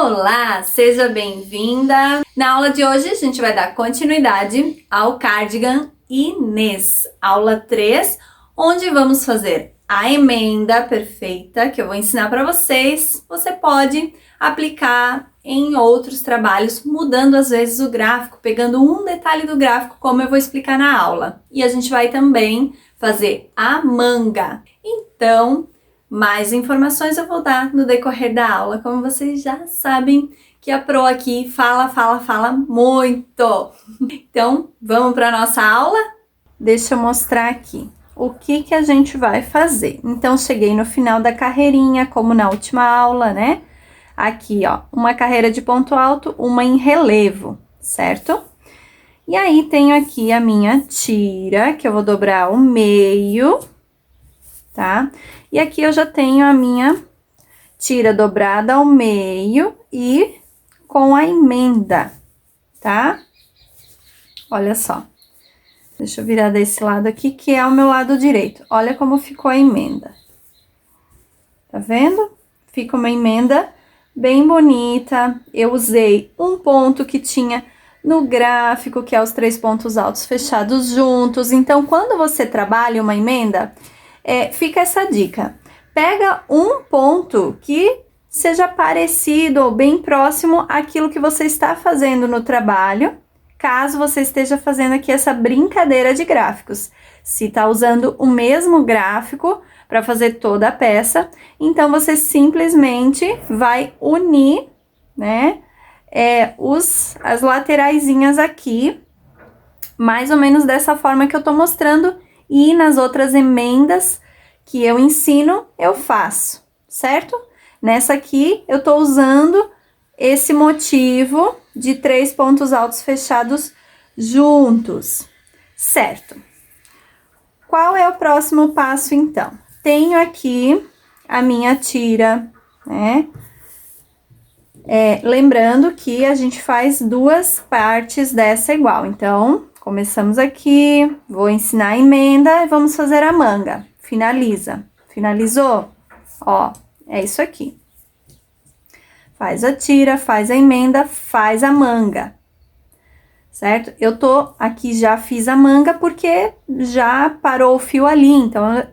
Olá, seja bem-vinda! Na aula de hoje a gente vai dar continuidade ao cardigan Inês, aula 3, onde vamos fazer a emenda perfeita que eu vou ensinar para vocês. Você pode aplicar em outros trabalhos, mudando às vezes o gráfico, pegando um detalhe do gráfico, como eu vou explicar na aula. E a gente vai também fazer a manga. Então, mais informações eu vou dar no decorrer da aula, como vocês já sabem que a Pro aqui fala muito. Então, vamos para nossa aula? Deixa eu mostrar aqui o que a gente vai fazer. Então, cheguei no final da carreirinha, como na última aula, né? Aqui, ó, uma carreira de ponto alto, uma em relevo, certo? E aí, tenho aqui a minha tira, que eu vou dobrar ao meio, tá? E aqui eu já tenho a minha tira dobrada ao meio e com a emenda, tá? Olha só. Deixa eu virar desse lado aqui, que é o meu lado direito. Olha como ficou a emenda. Tá vendo? Fica uma emenda bem bonita. Eu usei um ponto que tinha no gráfico, que é os 3 pontos altos fechados juntos. Então, quando você trabalha uma emenda, fica essa dica. Pega um ponto que seja parecido ou bem próximo àquilo que você está fazendo no trabalho, caso você esteja fazendo aqui essa brincadeira de gráficos. Se está usando o mesmo gráfico para fazer toda a peça, então você simplesmente vai unir, né, as lateraisinhas aqui, mais ou menos dessa forma que eu tô mostrando, e nas outras emendas que eu ensino, eu faço, certo? Nessa aqui, eu tô usando esse motivo de 3 pontos altos fechados juntos, certo? Qual é o próximo passo, então? Tenho aqui a minha tira, né? Lembrando que a gente faz 2 partes dessa igual, então, começamos aqui, vou ensinar a emenda e vamos fazer a manga. Finaliza. Finalizou? Ó, é isso aqui. Faz a tira, faz a emenda, faz a manga. Certo? Eu tô aqui, já fiz a manga porque já parou o fio ali. Então,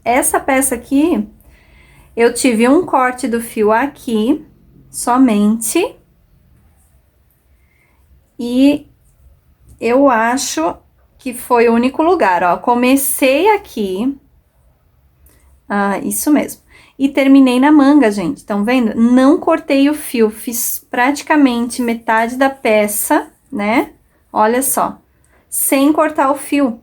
essa peça aqui, eu tive um corte do fio aqui, somente. E eu acho que foi o único lugar, ó. Comecei aqui. Isso mesmo. E terminei na manga, gente. Estão vendo? Não cortei o fio, fiz praticamente metade da peça, né? Olha só. Sem cortar o fio,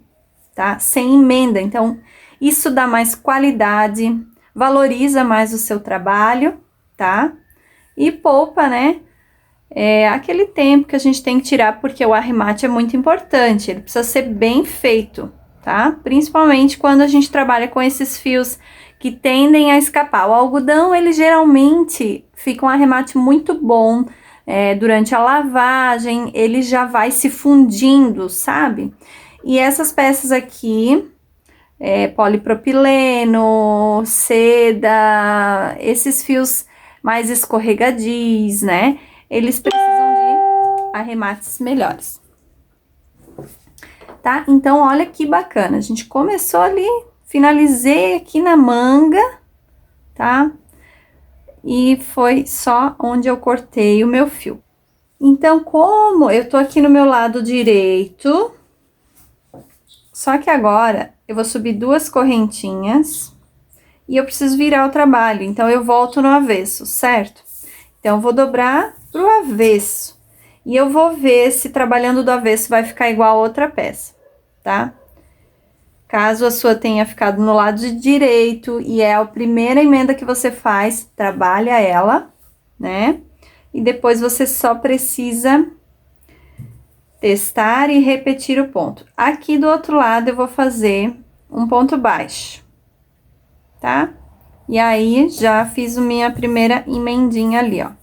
tá? Sem emenda. Então, isso dá mais qualidade, valoriza mais o seu trabalho, tá? E poupa, né? Aquele tempo que a gente tem que tirar, porque o arremate é muito importante. Ele precisa ser bem feito, tá? Principalmente quando a gente trabalha com esses fios que tendem a escapar. O algodão, ele geralmente fica um arremate muito bom. Durante a lavagem, ele já vai se fundindo, sabe? E essas peças aqui, polipropileno, seda, esses fios mais escorregadios, né? Eles precisam de arremates melhores. Tá? Então, olha que bacana. A gente começou ali, finalizei aqui na manga, tá? E foi só onde eu cortei o meu fio. Então, como eu tô aqui no meu lado direito, só que agora eu vou subir 2 correntinhas e eu preciso virar o trabalho, então eu volto no avesso, certo? Então, eu vou dobrar pro avesso e eu vou ver se trabalhando do avesso vai ficar igual a outra peça, tá? Caso a sua tenha ficado no lado direito e é a primeira emenda que você faz, trabalha ela, né? E depois você só precisa testar e repetir o ponto. Aqui do outro lado eu vou fazer um ponto baixo, tá? E aí, já fiz a minha primeira emendinha ali, ó. O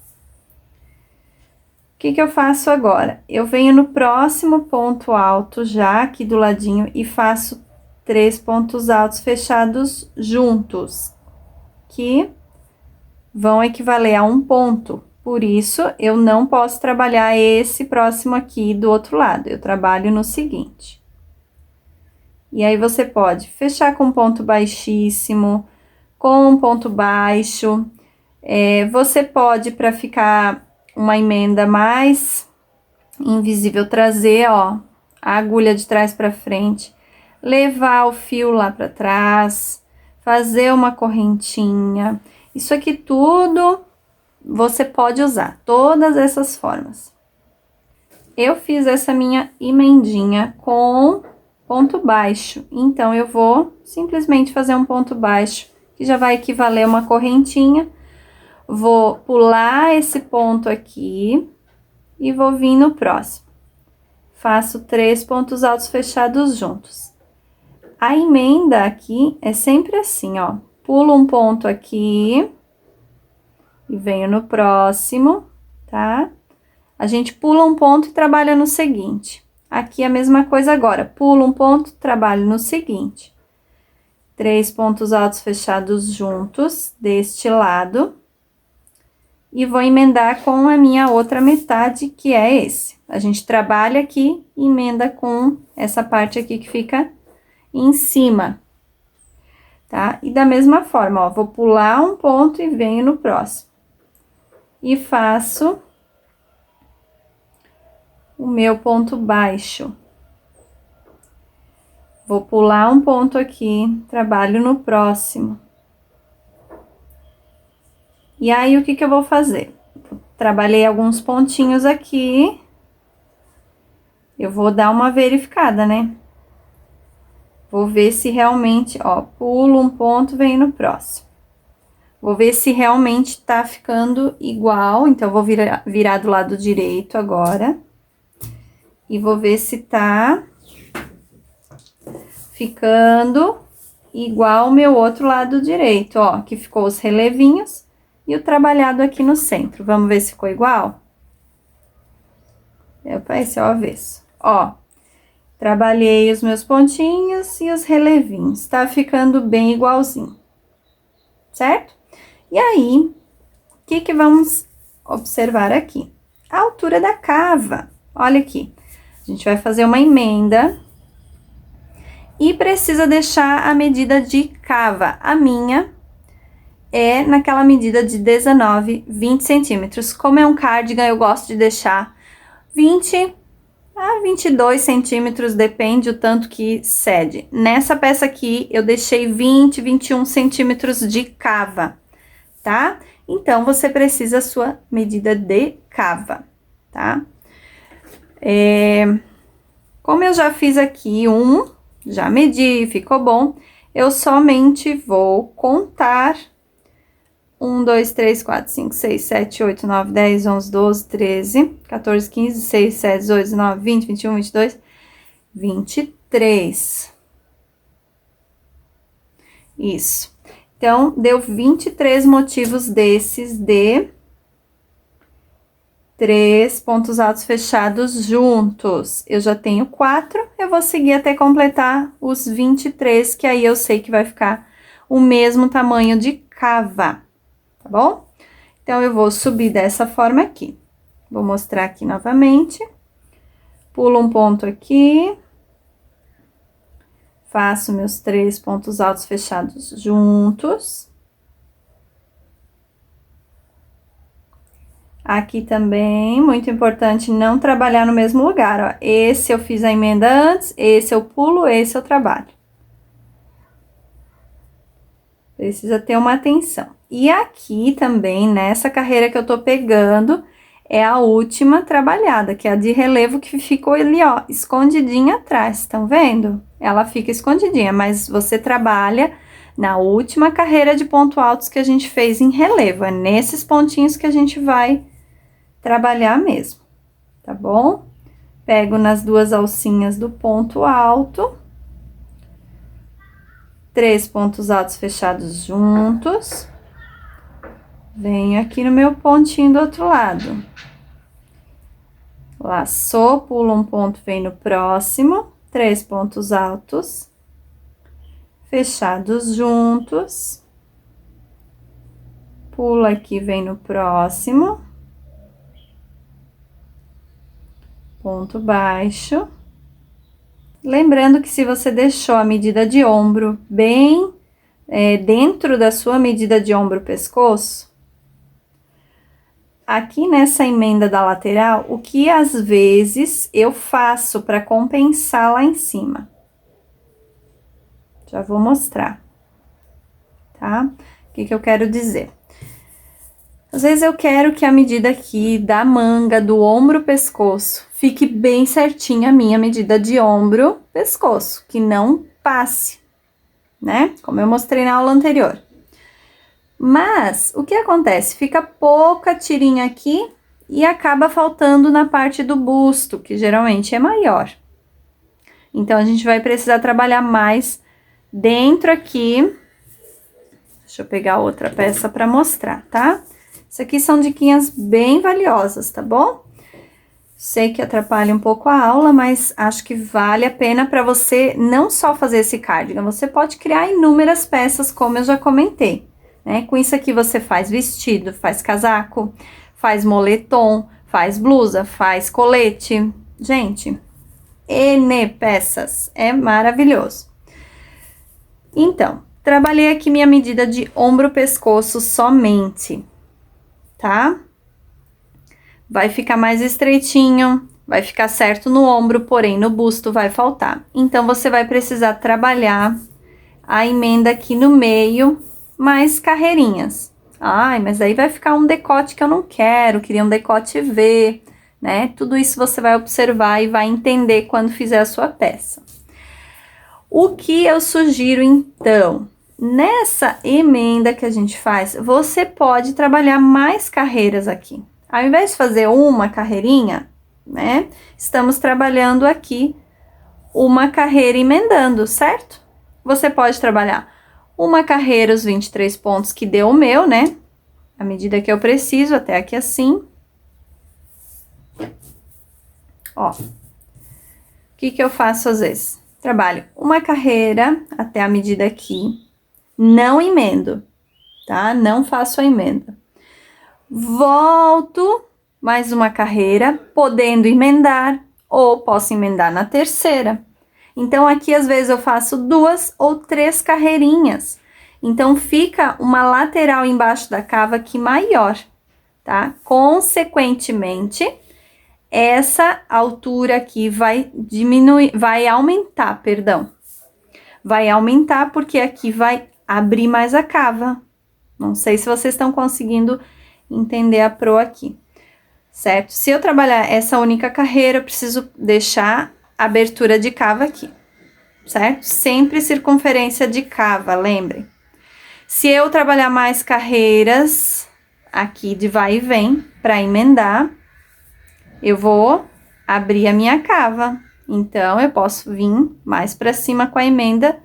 que eu faço agora? Eu venho no próximo ponto alto, já aqui do ladinho, e faço 3 pontos altos fechados juntos, que vão equivaler a um ponto, Por isso, eu não posso trabalhar esse próximo aqui do outro lado, eu trabalho no seguinte. E aí, você pode fechar com ponto baixíssimo, com um ponto baixo. Você pode, para ficar uma emenda mais invisível, trazer, ó, a agulha de trás para frente, levar o fio lá para trás, fazer uma correntinha. Isso aqui tudo você pode usar, todas essas formas. Eu fiz essa minha emendinha com ponto baixo, então eu vou simplesmente fazer um ponto baixo, que já vai equivaler a uma correntinha. Vou pular esse ponto aqui e vou vir no próximo. Faço 3 pontos altos fechados juntos. A emenda aqui é sempre assim, ó. Pulo um ponto aqui e venho no próximo, tá? A gente pula um ponto e trabalha no seguinte. Aqui a mesma coisa agora. Pulo um ponto, trabalho no seguinte. 3 pontos altos fechados juntos deste lado. E vou emendar com a minha outra metade, que é esse. A gente trabalha aqui e emenda com essa parte aqui que fica em cima, tá? E da mesma forma, ó, vou pular um ponto e venho no próximo. E faço o meu ponto baixo. Vou pular um ponto aqui, trabalho no próximo. E aí, o que que eu vou fazer? Trabalhei alguns pontinhos aqui. Eu vou dar uma verificada, né? Vou ver se realmente, ó, pulo um ponto, venho no próximo. Vou ver se realmente tá ficando igual, então, eu vou virar do lado direito agora. E vou ver se tá ficando igual o meu outro lado direito, ó, que ficou os relevinhos e o trabalhado aqui no centro. Vamos ver se ficou igual? Esse é o avesso. Ó, trabalhei os meus pontinhos e os relevinhos. Tá ficando bem igualzinho, certo? E aí, o que que vamos observar aqui? A altura da cava. Olha aqui, a gente vai fazer uma emenda e precisa deixar a medida de cava. A minha é naquela medida de 19, 20 centímetros. Como é um cardigan, eu gosto de deixar 20 a 22 centímetros, depende o tanto que cede. Nessa peça aqui, eu deixei 20, 21 centímetros de cava, tá? Então, você precisa a sua medida de cava, tá? Como eu já fiz aqui já medi, ficou bom, eu somente vou contar 1, 2, 3, 4, 5, 6, 7, 8, 9, 10, 11, 12, 13, 14, 15, 16, 17, 18, 19, 20, 21, 22, 23. Isso. Então, deu 23 motivos desses de 3 pontos altos fechados juntos. Eu já tenho 4, eu vou seguir até completar os 23, que aí eu sei que vai ficar o mesmo tamanho de cava. Tá bom? Então, eu vou subir dessa forma aqui. Vou mostrar aqui novamente. Pulo um ponto aqui. Faço meus 3 pontos altos fechados juntos. Aqui também, muito importante não trabalhar no mesmo lugar, ó. Esse eu fiz a emenda antes, esse eu pulo, esse eu trabalho. Precisa ter uma atenção. E aqui também, nessa carreira que eu tô pegando, é a última trabalhada, que é a de relevo que ficou ali, ó, escondidinha atrás, estão vendo? Ela fica escondidinha, mas você trabalha na última carreira de ponto altos que a gente fez em relevo. É nesses pontinhos que a gente vai trabalhar mesmo, tá bom? Pego nas 2 alcinhas do ponto alto. 3 pontos altos fechados juntos. Venho aqui no meu pontinho do outro lado. Laçou, pulo um ponto, vem no próximo. 3 pontos altos. Fechados juntos. Pulo aqui, vem no próximo. ponto baixo. Lembrando que se você deixou a medida de ombro bem dentro da sua medida de ombro-pescoço, aqui nessa emenda da lateral, o que às vezes eu faço para compensar lá em cima? Já vou mostrar, tá? O que eu quero dizer? Às vezes eu quero que a medida aqui da manga, do ombro-pescoço, fique bem certinha a minha medida de ombro-pescoço, que não passe, né? Como eu mostrei na aula anterior. Mas, o que acontece? Fica pouca tirinha aqui e acaba faltando na parte do busto, que geralmente é maior. Então, a gente vai precisar trabalhar mais dentro aqui. Deixa eu pegar outra peça para mostrar, tá? Isso aqui são diquinhas bem valiosas, tá bom? Sei que atrapalha um pouco a aula, mas acho que vale a pena para você não só fazer esse cardigan, você pode criar inúmeras peças, como eu já comentei, né? Com isso aqui você faz vestido, faz casaco, faz moletom, faz blusa, faz colete. Gente, N peças, é maravilhoso. Então, trabalhei aqui minha medida de ombro-pescoço somente, tá? Vai ficar mais estreitinho, vai ficar certo no ombro, porém no busto vai faltar. Então, você vai precisar trabalhar a emenda aqui no meio, mais carreirinhas. Ai, mas aí vai ficar um decote que eu não quero, queria um decote V, né? Tudo isso você vai observar e vai entender quando fizer a sua peça. O que eu sugiro, então? Nessa emenda que a gente faz, você pode trabalhar mais carreiras aqui. Ao invés de fazer uma carreirinha, né? Estamos trabalhando aqui uma carreira emendando, certo? Você pode trabalhar uma carreira, os 23 pontos que deu o meu, né? A medida que eu preciso, até aqui assim. Ó. O que eu faço às vezes? Trabalho uma carreira até a medida aqui. Não emendo, tá? Não faço a emenda. Volto mais uma carreira, podendo emendar, ou posso emendar na terceira. Então, aqui, às vezes, eu faço 2 ou 3 carreirinhas. Então, fica uma lateral embaixo da cava aqui maior, tá? Consequentemente, essa altura aqui vai diminuir, vai aumentar, perdão. Vai aumentar porque aqui vai abrir mais a cava. Não sei se vocês estão conseguindo entender a pro aqui, certo? Se eu trabalhar essa única carreira, eu preciso deixar abertura de cava aqui, certo? Sempre circunferência de cava, lembrem. Se eu trabalhar mais carreiras aqui de vai e vem para emendar, eu vou abrir a minha cava. Então, eu posso vir mais para cima com a emenda,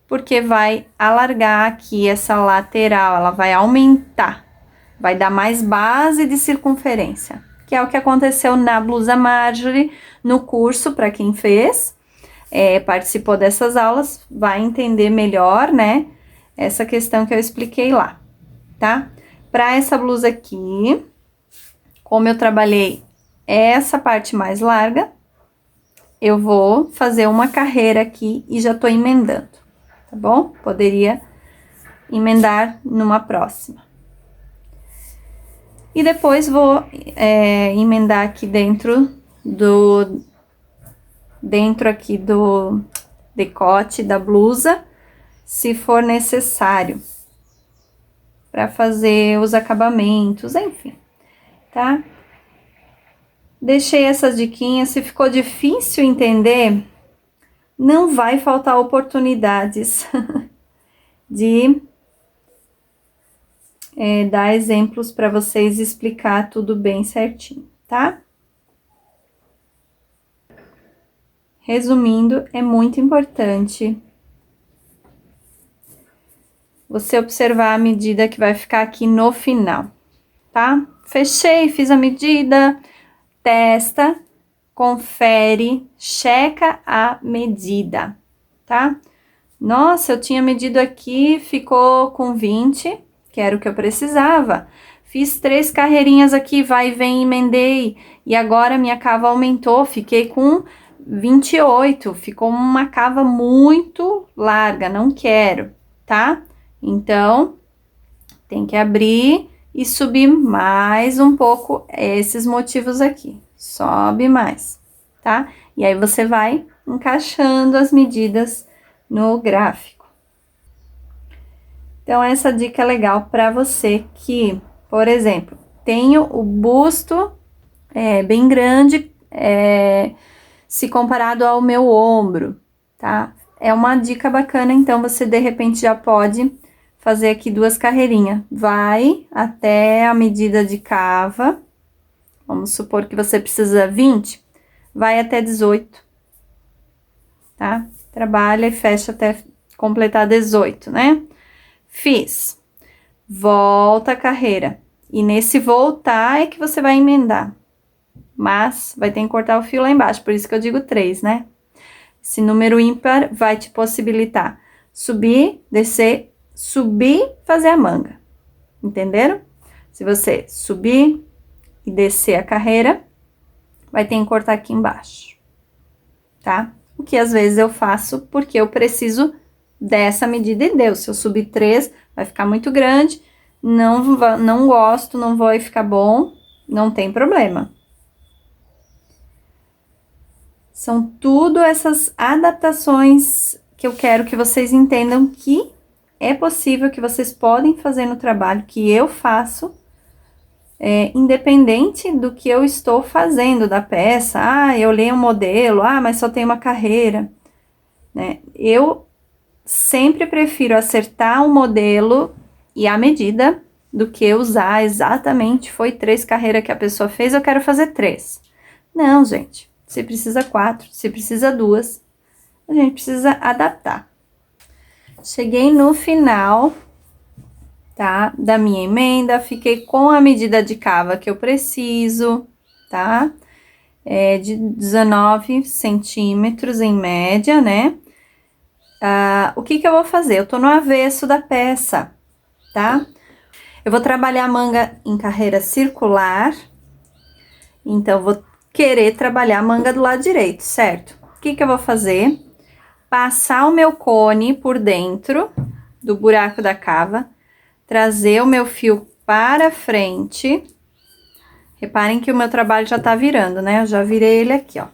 porque vai alargar aqui essa lateral, ela vai aumentar, vai dar mais base de circunferência, que é o que aconteceu na blusa Marjorie no curso, para quem fez, participou dessas aulas, vai entender melhor, né, essa questão que eu expliquei lá, tá? Para essa blusa aqui, como eu trabalhei essa parte mais larga, eu vou fazer uma carreira aqui e já tô emendando, tá bom? Poderia emendar numa próxima. E depois vou emendar aqui dentro aqui do decote da blusa, se for necessário, para fazer os acabamentos, enfim, tá? Deixei essas diquinhas, se ficou difícil entender, não vai faltar oportunidades de dar exemplos para vocês explicar tudo bem certinho, tá? Resumindo, é muito importante você observar a medida que vai ficar aqui no final, tá? Fechei, fiz a medida, testa, confere, checa a medida, tá? Nossa, eu tinha medido aqui, ficou com 20, que era o que eu precisava. fiz 3 carreirinhas aqui, vai e vem, emendei, e agora minha cava aumentou, fiquei com 28, ficou uma cava muito larga, não quero, tá? Então, tem que abrir e subir mais um pouco esses motivos aqui, sobe mais, tá? E aí você vai encaixando as medidas no gráfico. Então, essa dica é legal para você que, por exemplo, tenho o busto bem grande, se comparado ao meu ombro, tá? É uma dica bacana, então você de repente já pode fazer aqui 2 carreirinhas. Vai até a medida de cava, vamos supor que você precisa 20, vai até 18, tá? Trabalha e fecha até completar 18, né? Fiz. Volta a carreira. E nesse voltar é que você vai emendar. Mas vai ter que cortar o fio lá embaixo, por isso que eu digo 3, né? Esse número ímpar vai te possibilitar subir, descer, subir, fazer a manga. Entenderam? Se você subir e descer a carreira, vai ter que cortar aqui embaixo, tá? O que às vezes eu faço porque eu preciso dessa medida e deu. Se eu subir 3, vai ficar muito grande, não gosto, não vai ficar bom, não tem problema. São tudo essas adaptações que eu quero que vocês entendam que é possível, que vocês podem fazer no trabalho, que eu faço, independente do que eu estou fazendo da peça. Ah, eu leio um modelo, mas só tem uma carreira, né? Eu sempre prefiro acertar o modelo e a medida do que usar exatamente, foi 3 carreiras que a pessoa fez, eu quero fazer 3. Não, gente. Se precisa 4, se precisa 2, a gente precisa adaptar. Cheguei no final, tá? Da minha emenda, fiquei com a medida de cava que eu preciso, tá? De 19 centímetros em média, né? O que eu vou fazer? Eu tô no avesso da peça, tá? Eu vou trabalhar a manga em carreira circular, então vou querer trabalhar a manga do lado direito, certo? O que eu vou fazer? Passar o meu cone por dentro do buraco da cava, trazer o meu fio para frente. Reparem que o meu trabalho já tá virando, né? Eu já virei ele aqui, ó.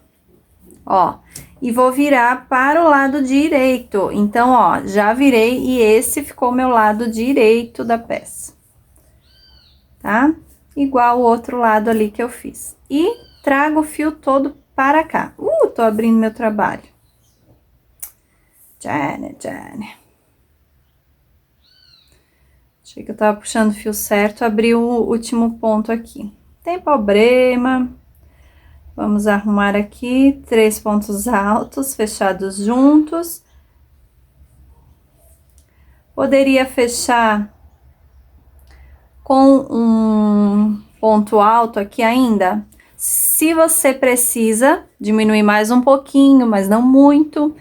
Ó, e vou virar para o lado direito. Então, ó, já virei e esse ficou o meu lado direito da peça, tá? Igual o outro lado ali que eu fiz. E trago o fio todo para cá. Tô abrindo meu trabalho. Jane. Achei que eu tava puxando o fio certo, abri o último ponto aqui. Tem problema. Vamos arrumar aqui 3 pontos altos, fechados juntos. Poderia fechar com um ponto alto aqui ainda. Se você precisa diminuir mais um pouquinho, mas não muito,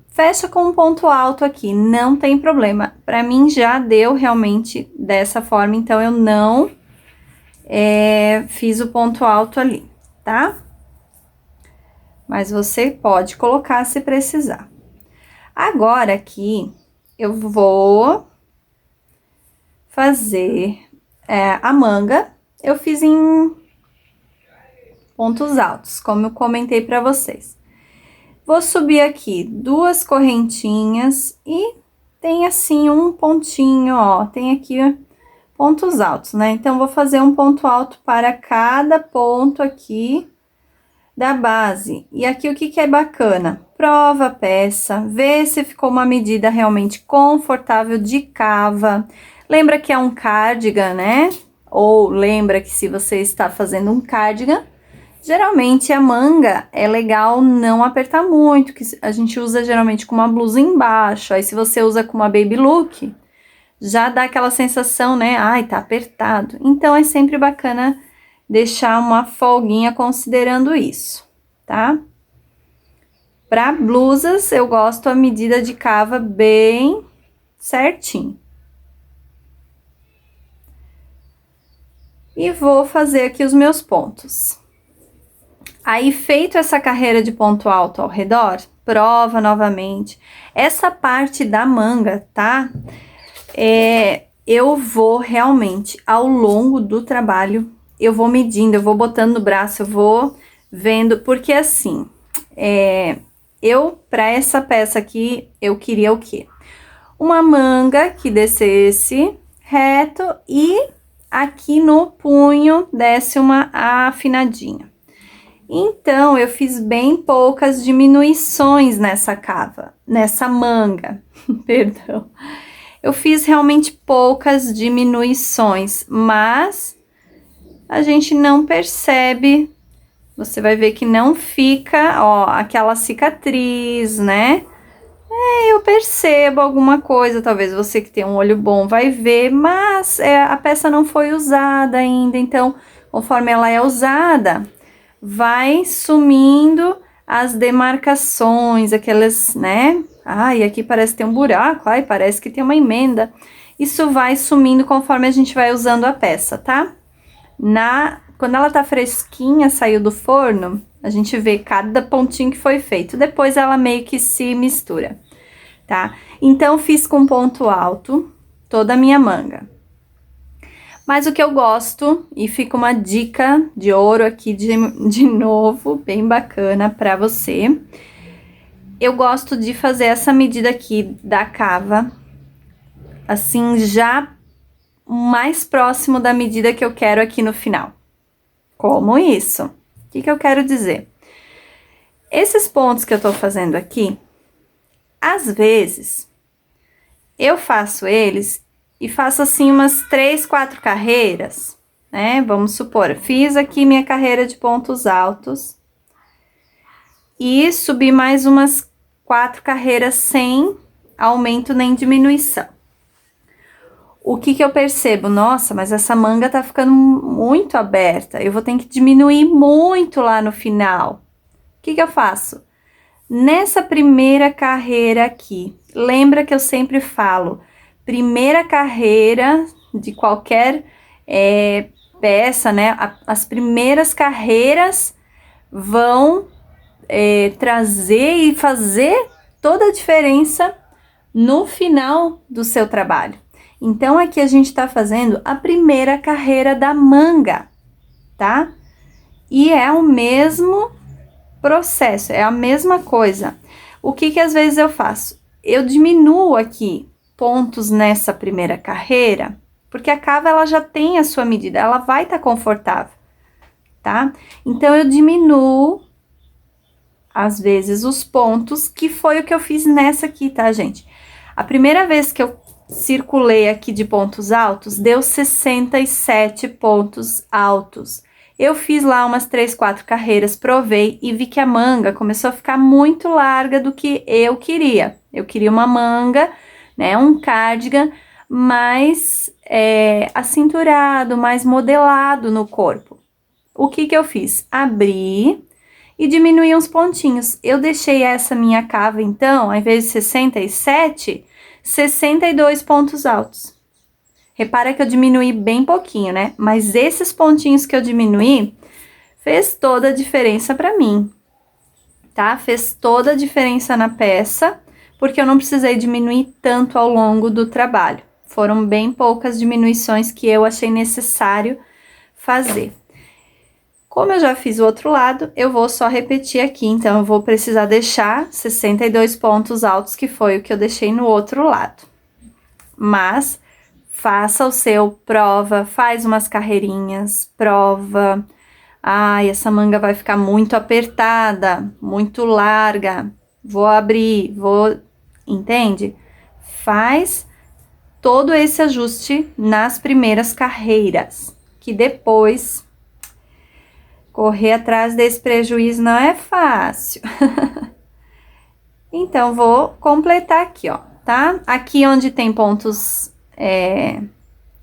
fecha com um ponto alto aqui, não tem problema. Para mim já deu realmente dessa forma, então eu não fiz o ponto alto ali, tá? Mas você pode colocar se precisar. Agora aqui eu vou fazer a manga. Eu fiz em pontos altos, como eu comentei para vocês. Vou subir aqui 2 correntinhas e tem assim um pontinho, ó, tem aqui pontos altos, né? Então, vou fazer um ponto alto para cada ponto aqui da base. E aqui o que é bacana? Prova a peça, vê se ficou uma medida realmente confortável de cava. Lembra que é um cardigan, né? Ou lembra que se você está fazendo um cardigan, geralmente a manga é legal não apertar muito, que a gente usa geralmente com uma blusa embaixo. Aí se você usa com uma baby look, já dá aquela sensação, né? Ai, tá apertado. Então é sempre bacana deixar uma folguinha considerando isso, tá? Para blusas, eu gosto a medida de cava bem certinho. e vou fazer aqui os meus pontos. Aí, feito essa carreira de ponto alto ao redor, prova novamente. Essa parte da manga, tá? Eu vou realmente, ao longo do trabalho, eu vou medindo, eu vou botando no braço, eu vou vendo, porque assim, pra essa peça aqui, eu queria o quê? Uma manga que descesse reto e aqui no punho desse uma afinadinha. Então, eu fiz bem poucas diminuições nessa manga, perdão. Eu fiz realmente poucas diminuições, mas a gente não percebe, você vai ver que não fica, ó, aquela cicatriz, né? Eu percebo alguma coisa, talvez você que tem um olho bom vai ver, mas a peça não foi usada ainda, então, conforme ela é usada, vai sumindo as demarcações, aquelas, né? Ai, aqui parece que tem um buraco, ai, parece que tem uma emenda. Isso vai sumindo conforme a gente vai usando a peça, tá? Quando ela tá fresquinha, saiu do forno, a gente vê cada pontinho que foi feito. Depois ela meio que se mistura, tá? Então, fiz com ponto alto toda a minha manga. Mas o que eu gosto, e fica uma dica de ouro aqui de novo, bem bacana pra você. Eu gosto de fazer essa medida aqui da cava, assim, já mais próximo da medida que eu quero aqui no final. Como isso? O que eu quero dizer? Esses pontos que eu tô fazendo aqui, às vezes, eu faço eles e faço assim umas 3, 4 carreiras, né? Vamos supor, fiz aqui minha carreira de pontos altos e subi mais umas 4 carreiras sem aumento nem diminuição. O que eu percebo? Nossa, mas essa manga tá ficando muito aberta, eu vou ter que diminuir muito lá no final. O que eu faço? Nessa primeira carreira aqui, lembra que eu sempre falo, primeira carreira de qualquer peça, né? As primeiras carreiras vão trazer e fazer toda a diferença no final do seu trabalho. Então, aqui a gente tá fazendo a primeira carreira da manga, tá? E é o mesmo processo, é a mesma coisa. O que às vezes eu faço? Eu diminuo aqui pontos nessa primeira carreira, porque a cava ela já tem a sua medida, ela vai estar confortável, tá? Então, eu diminuo, às vezes, os pontos, que foi o que eu fiz nessa aqui, tá, gente? A primeira vez que eu circulei aqui de pontos altos, deu 67 pontos altos. Eu fiz lá umas 3, 4 carreiras, provei e vi que a manga começou a ficar muito larga do que eu queria. Eu queria uma manga, né, um cardigan mais acinturado, mais modelado no corpo. O que eu fiz? Abri e diminuí uns pontinhos. Eu deixei essa minha cava, então, ao invés de 67, 62 pontos altos. Repara que eu diminuí bem pouquinho, né? Mas esses pontinhos que eu diminuí fez toda a diferença pra mim, tá? Fez toda a diferença na peça, porque eu não precisei diminuir tanto ao longo do trabalho. Foram bem poucas diminuições que eu achei necessário fazer. Como eu já fiz o outro lado, eu vou só repetir aqui, então eu vou precisar deixar 62 pontos altos, que foi o que eu deixei no outro lado. Mas faça o seu, prova, faz umas carreirinhas, prova. Ai, essa manga vai ficar muito apertada, muito larga. Vou abrir, entende? Faz todo esse ajuste nas primeiras carreiras, que depois correr atrás desse prejuízo não é fácil. Então, vou completar aqui, ó, tá? Aqui onde tem pontos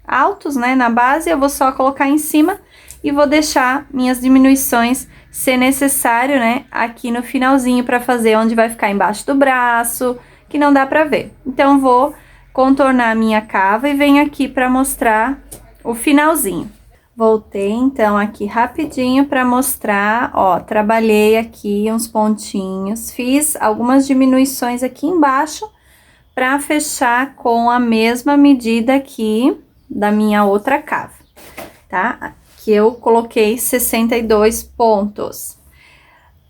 altos, né, na base, eu vou só colocar em cima e vou deixar minhas diminuições, se necessário, né, aqui no finalzinho para fazer onde vai ficar embaixo do braço, que não dá para ver. Então, vou contornar a minha cava e venho aqui para mostrar o finalzinho. Voltei então aqui rapidinho para mostrar, ó, trabalhei aqui uns pontinhos, fiz algumas diminuições aqui embaixo para fechar com a mesma medida aqui da minha outra cava, tá? Que eu coloquei 62 pontos.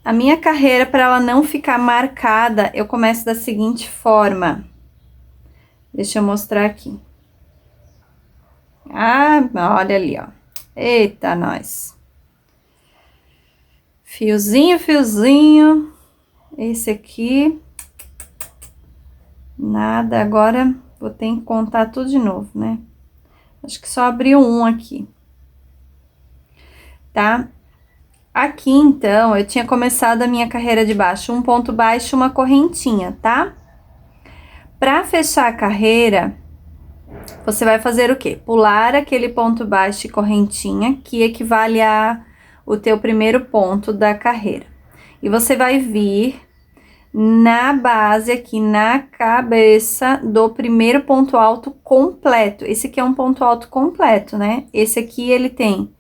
A minha carreira, para ela não ficar marcada, eu começo da seguinte forma. Deixa eu mostrar aqui. Ah, olha ali, ó. Eita, nós. Fiozinho, fiozinho. Esse aqui. Nada, agora vou ter que contar tudo de novo, né? Acho que só abriu um aqui. Tá? Aqui, então, eu tinha começado a minha carreira de baixo, um ponto baixo, uma correntinha, tá? Pra fechar a carreira, você vai fazer o quê? Pular aquele ponto baixo e correntinha, que equivale a o teu primeiro ponto da carreira. E você vai vir na base aqui, na cabeça do primeiro ponto alto completo. Esse aqui é um ponto alto completo, né? Esse aqui, ele tem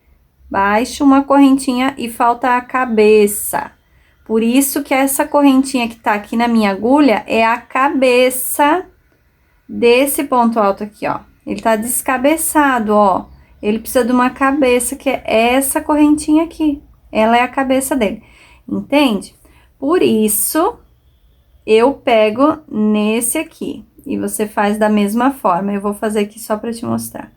baixo, uma correntinha e falta a cabeça. Por isso que essa correntinha que tá aqui na minha agulha é a cabeça desse ponto alto aqui, ó. Ele tá descabeçado, ó. Ele precisa de uma cabeça, que é essa correntinha aqui. Ela é a cabeça dele, entende? Por isso, eu pego nesse aqui. E você faz da mesma forma. Eu vou fazer aqui só pra te mostrar.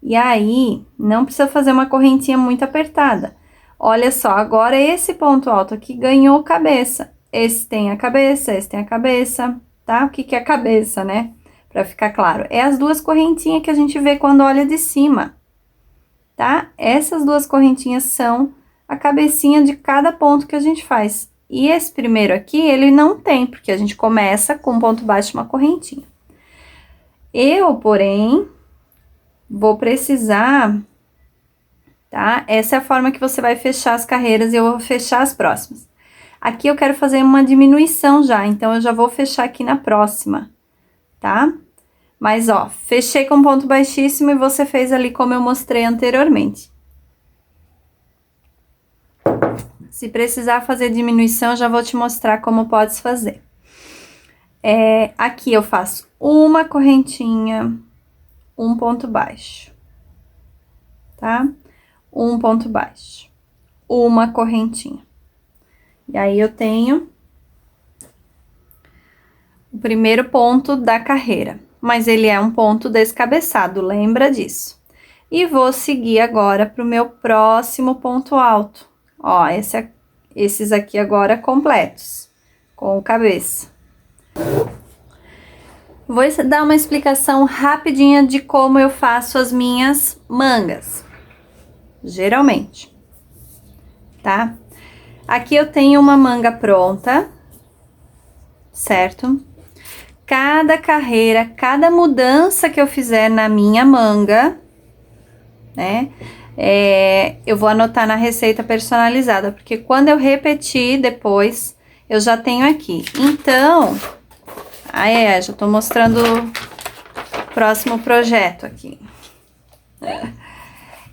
E aí, não precisa fazer uma correntinha muito apertada. Olha só, agora esse ponto alto aqui ganhou cabeça. Esse tem a cabeça, esse tem a cabeça, tá? O que que é a cabeça, né? Pra ficar claro, é as duas correntinhas que a gente vê quando olha de cima, tá? Essas duas correntinhas são a cabecinha de cada ponto que a gente faz. E esse primeiro aqui, ele não tem, porque a gente começa com um ponto baixo e uma correntinha. Eu, porém, vou precisar, tá? Essa é a forma que você vai fechar as carreiras e eu vou fechar as próximas. Aqui eu quero fazer uma diminuição já, então eu já vou fechar aqui na próxima, tá? Mas, ó, fechei com ponto baixíssimo e você fez ali como eu mostrei anteriormente. Se precisar fazer diminuição, já vou te mostrar como podes fazer. Aqui eu faço uma correntinha, um ponto baixo, tá? Um ponto baixo, uma correntinha. E aí, eu tenho o primeiro ponto da carreira, mas ele é um ponto descabeçado, lembra disso. E vou seguir agora para o meu próximo ponto alto. Ó, esses aqui agora completos, com cabeça. Vou dar uma explicação rapidinha de como eu faço as minhas mangas, geralmente, tá? Aqui eu tenho uma manga pronta, certo? Cada carreira, cada mudança que eu fizer na minha manga, né? Eu vou anotar na receita personalizada, porque quando eu repetir depois, eu já tenho aqui. Então, já tô mostrando o próximo projeto aqui.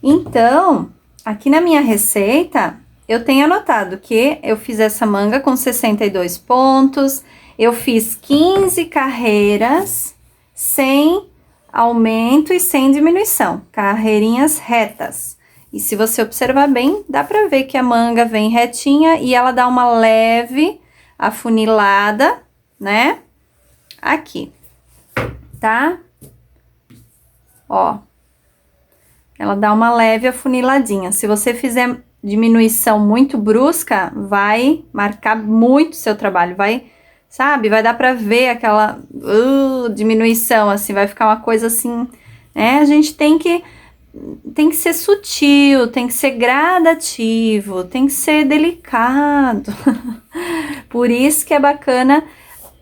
Então, aqui na minha receita, eu tenho anotado que eu fiz essa manga com 62 pontos, eu fiz 15 carreiras sem aumento e sem diminuição, carreirinhas retas. E se você observar bem, dá pra ver que a manga vem retinha e ela dá uma leve afunilada, né? Aqui, tá? Ó, ela dá uma leve afuniladinha. Se você fizer diminuição muito brusca, vai marcar muito seu trabalho, vai, sabe? Vai dar pra ver aquela diminuição, assim, vai ficar uma coisa assim, né? A gente tem que ser sutil, tem que ser gradativo, tem que ser delicado. Por isso que é bacana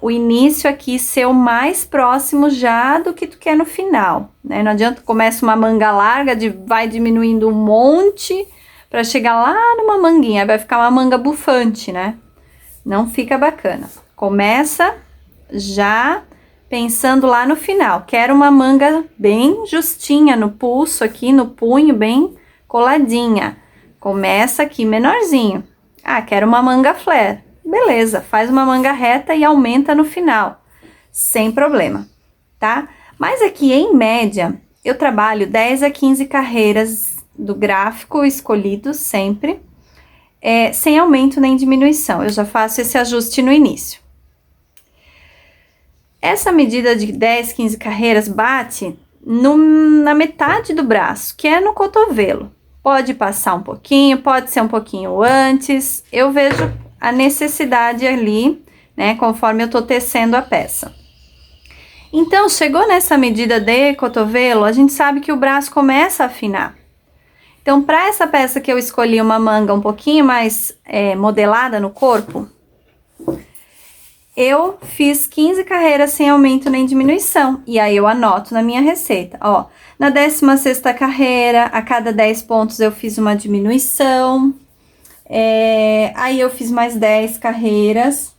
o início aqui ser o mais próximo já do que tu quer no final, né? Não adianta começa uma manga larga, vai diminuindo um monte para chegar lá numa manguinha, vai ficar uma manga bufante, né? Não fica bacana. Começa já pensando lá no final. Quero uma manga bem justinha no pulso aqui, no punho, bem coladinha. Começa aqui menorzinho. Ah, quero uma manga flare. Beleza, faz uma manga reta e aumenta no final, sem problema, tá? Mas aqui, em média, eu trabalho 10 a 15 carreiras do gráfico escolhido sempre, sem aumento nem diminuição. Eu já faço esse ajuste no início. Essa medida de 10, 15 carreiras bate na metade do braço, que é no cotovelo. Pode passar um pouquinho, pode ser um pouquinho antes. Eu vejo a necessidade ali, né, conforme eu tô tecendo a peça. Então, chegou nessa medida de cotovelo, a gente sabe que o braço começa a afinar. Então, para essa peça que eu escolhi uma manga um pouquinho mais modelada no corpo, eu fiz 15 carreiras sem aumento nem diminuição. E aí eu anoto na minha receita, ó. Na 16ª carreira, a cada 10 pontos eu fiz uma diminuição. Aí eu fiz mais 10 carreiras,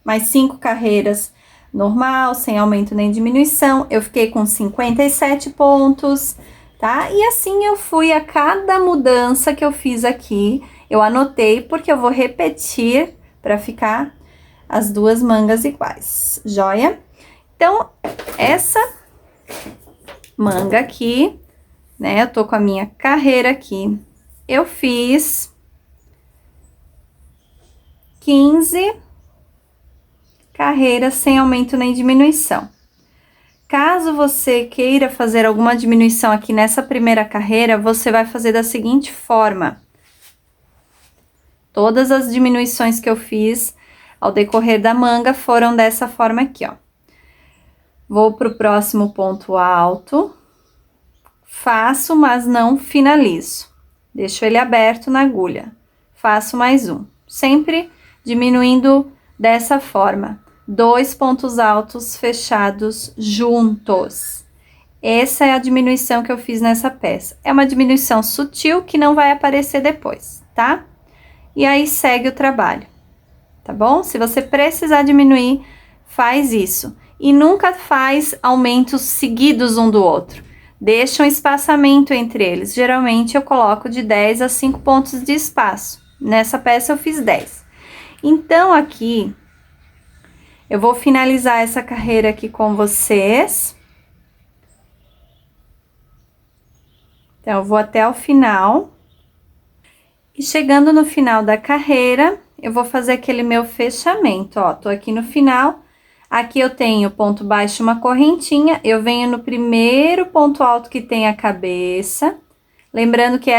mais 5 carreiras normal, sem aumento nem diminuição. Eu fiquei com 57 pontos, tá? E assim eu fui a cada mudança que eu fiz aqui. Eu anotei porque eu vou repetir para ficar as duas mangas iguais, joia? Então, essa manga aqui, né? Eu tô com a minha carreira aqui. Eu fiz 15 carreiras sem aumento nem diminuição. Caso você queira fazer alguma diminuição aqui nessa primeira carreira, você vai fazer da seguinte forma. Todas as diminuições que eu fiz ao decorrer da manga foram dessa forma aqui, ó. Vou pro próximo ponto alto, faço, mas não finalizo. Deixo ele aberto na agulha. Faço mais um. Sempre diminuindo dessa forma, 2 pontos altos fechados juntos. Essa é a diminuição que eu fiz nessa peça. É uma diminuição sutil que não vai aparecer depois, tá? E aí segue o trabalho, tá bom? Se você precisar diminuir, faz isso. E nunca faz aumentos seguidos um do outro. Deixa um espaçamento entre eles. Geralmente eu coloco de 10 a 5 pontos de espaço. Nessa peça eu fiz 10. Então, aqui, eu vou finalizar essa carreira aqui com vocês. Então, eu vou até o final. E chegando no final da carreira, eu vou fazer aquele meu fechamento, ó. Tô aqui no final. Aqui eu tenho ponto baixo, uma correntinha. Eu venho no primeiro ponto alto que tem a cabeça. Lembrando que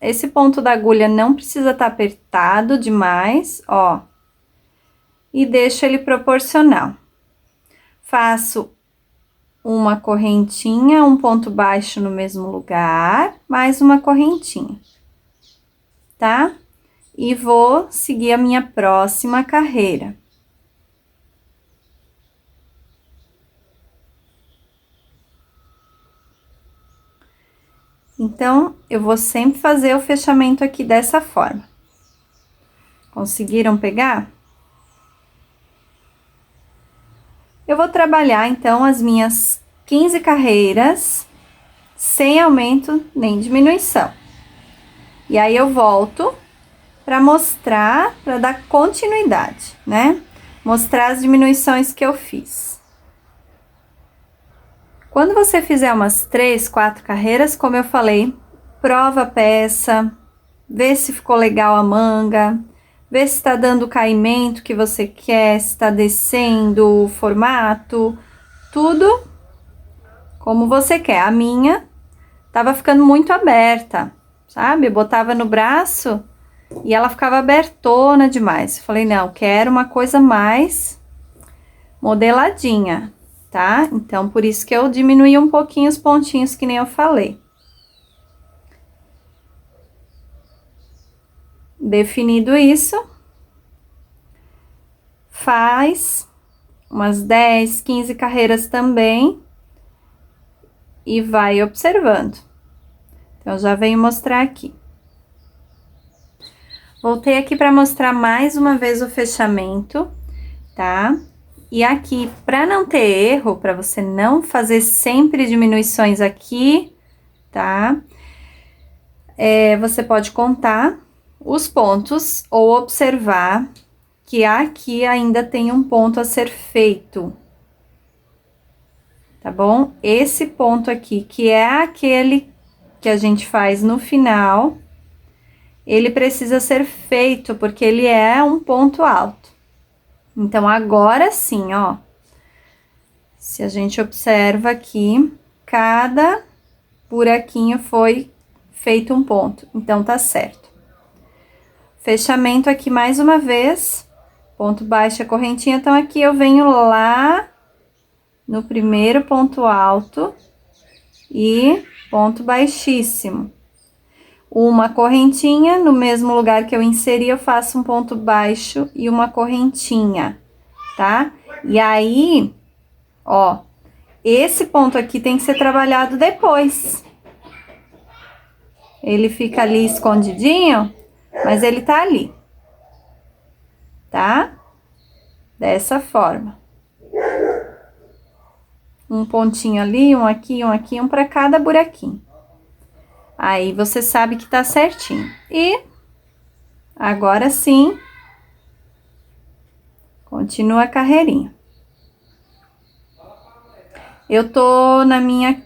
esse ponto da agulha não precisa estar apertado demais, ó. E deixo ele proporcional. Faço uma correntinha, um ponto baixo no mesmo lugar, mais uma correntinha, tá? E vou seguir a minha próxima carreira. Então, eu vou sempre fazer o fechamento aqui dessa forma. Conseguiram pegar? Eu vou trabalhar, então, as minhas 15 carreiras, sem aumento nem diminuição. E aí, eu volto para mostrar, para dar continuidade, né? Mostrar as diminuições que eu fiz. Quando você fizer umas 3, 4 carreiras, como eu falei, prova a peça, vê se ficou legal a manga, vê se tá dando o caimento que você quer, se tá descendo o formato, tudo como você quer. A minha tava ficando muito aberta, sabe? Eu botava no braço e ela ficava abertona demais. Eu falei, não, quero uma coisa mais modeladinha, tá? Então, por isso que eu diminuí um pouquinho os pontinhos, que nem eu falei. Definido isso, faz umas 10, 15 carreiras também e vai observando. Então, já venho mostrar aqui. Voltei aqui para mostrar mais uma vez o fechamento, tá? E aqui, para não ter erro, para você não fazer sempre diminuições aqui, tá? Você pode contar os pontos ou observar que aqui ainda tem um ponto a ser feito. Tá bom? Esse ponto aqui, que é aquele que a gente faz no final, ele precisa ser feito, porque ele é um ponto alto. Então, agora sim, ó. Se a gente observa aqui, cada buraquinho foi feito um ponto. Então, tá certo. Fechamento aqui mais uma vez. Ponto baixo, a correntinha. Então, aqui eu venho lá no primeiro ponto alto e ponto baixíssimo. Uma correntinha, no mesmo lugar que eu inseri, eu faço um ponto baixo e uma correntinha, tá? E aí, ó, esse ponto aqui tem que ser trabalhado depois. Ele fica ali escondidinho, mas ele tá ali, tá? Dessa forma. Um pontinho ali, um aqui, um para cada buraquinho. Aí, você sabe que tá certinho. E, agora sim, continua a carreirinha. Eu tô na minha...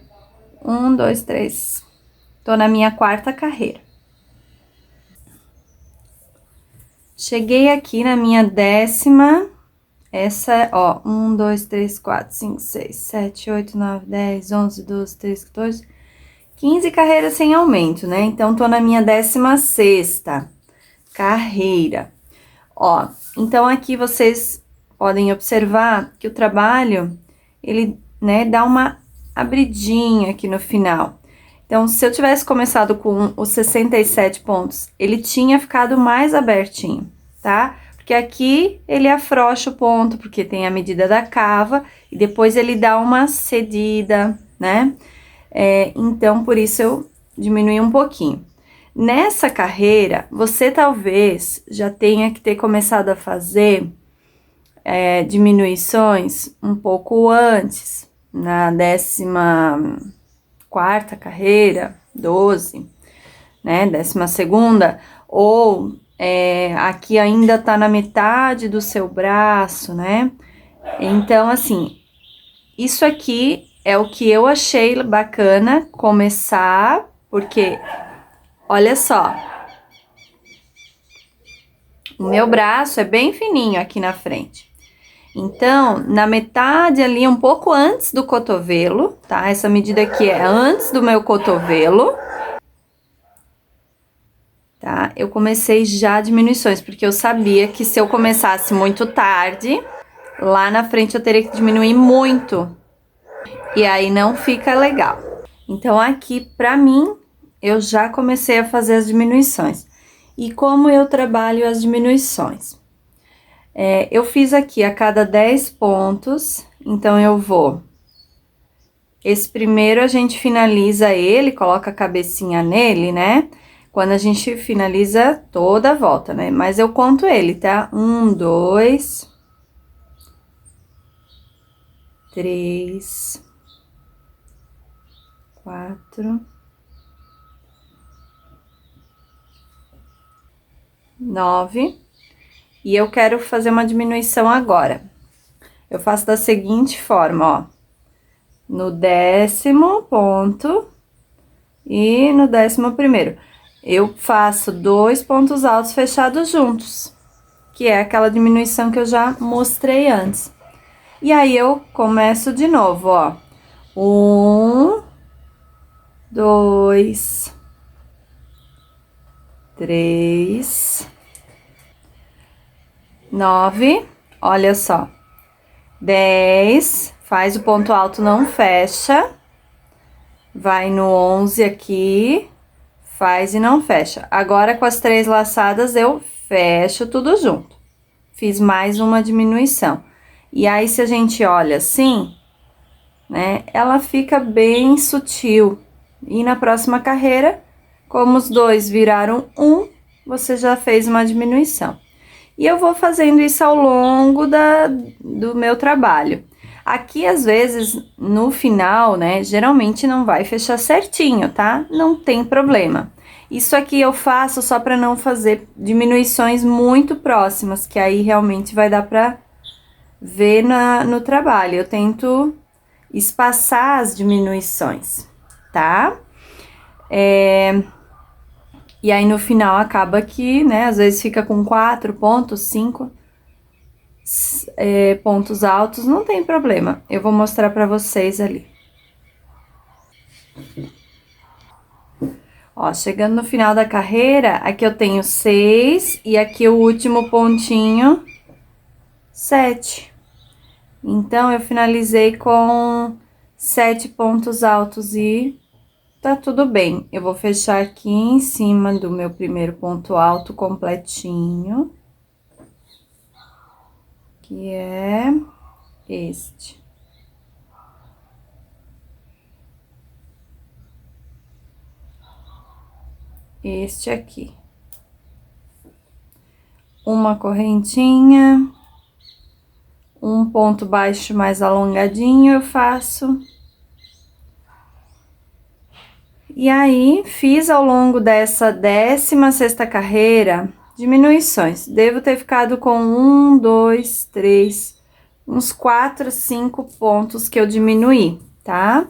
1, 2, 3. Tô na minha quarta carreira. Cheguei aqui na minha 10ª... Essa, ó, 1, 2, 3, 4, 5, 6, 7, 8, 9, 10, 11, 12, 13, 14, 15 carreiras sem aumento, né? Então, tô na minha 16ª carreira. Ó, então aqui vocês podem observar que o trabalho, ele, né, dá uma abridinha aqui no final. Então, se eu tivesse começado com os 67 pontos, ele tinha ficado mais abertinho, tá? Porque aqui ele afrouxa o ponto, porque tem a medida da cava, e depois ele dá uma cedida, né? Então, por isso eu diminui um pouquinho. Nessa carreira, você talvez já tenha que ter começado a fazer diminuições um pouco antes, na 14ª carreira, 12, né? 12ª, ou aqui ainda tá na metade do seu braço, né? Então, assim, isso aqui é o que eu achei bacana começar, porque, olha só, o meu braço é bem fininho aqui na frente. Então, na metade ali, um pouco antes do cotovelo, tá? Essa medida aqui é antes do meu cotovelo, tá? Eu comecei já diminuições, porque eu sabia que se eu começasse muito tarde, lá na frente eu teria que diminuir muito. E aí não fica legal. Então, aqui, pra mim, eu já comecei a fazer as diminuições. E como eu trabalho as diminuições? Eu fiz aqui a cada 10 pontos, então eu vou... Esse primeiro a gente finaliza ele, coloca a cabecinha nele, né? Quando a gente finaliza toda a volta, né? Mas eu conto ele, tá? 1, 2, 3, 4, 9. E eu quero fazer uma diminuição agora. Eu faço da seguinte forma, ó. No 10º ponto e no 11º. Eu faço 2 pontos altos fechados juntos, que é aquela diminuição que eu já mostrei antes. E aí, eu começo de novo, ó. 1, 2, 3, 9, olha só. 10, faz o ponto alto, não fecha. Vai no 11 aqui, faz e não fecha. Agora, com as 3 laçadas, eu fecho tudo junto. Fiz mais uma diminuição. E aí, se a gente olha assim, né, ela fica bem sutil. E na próxima carreira, como os dois viraram um, você já fez uma diminuição. E eu vou fazendo isso ao longo do meu trabalho. Aqui, às vezes, no final, né, geralmente não vai fechar certinho, tá? Não tem problema. Isso aqui eu faço só para não fazer diminuições muito próximas, que aí realmente vai dar para ver no trabalho. Eu tento espaçar as diminuições, tá? E aí no final acaba que, né, às vezes fica com 4 pontos, 5 pontos altos, não tem problema. Eu vou mostrar pra vocês ali. Ó, chegando no final da carreira, aqui eu tenho 6 e aqui o último pontinho, 7. Então, eu finalizei com 7 pontos altos e tá tudo bem. Eu vou fechar aqui em cima do meu primeiro ponto alto completinho, que é este. Este aqui. Uma correntinha, um ponto baixo mais alongadinho eu faço. E aí, fiz ao longo dessa 16ª carreira, diminuições. Devo ter ficado com 1, 2, 3, uns 4, 5 pontos que eu diminuí, tá?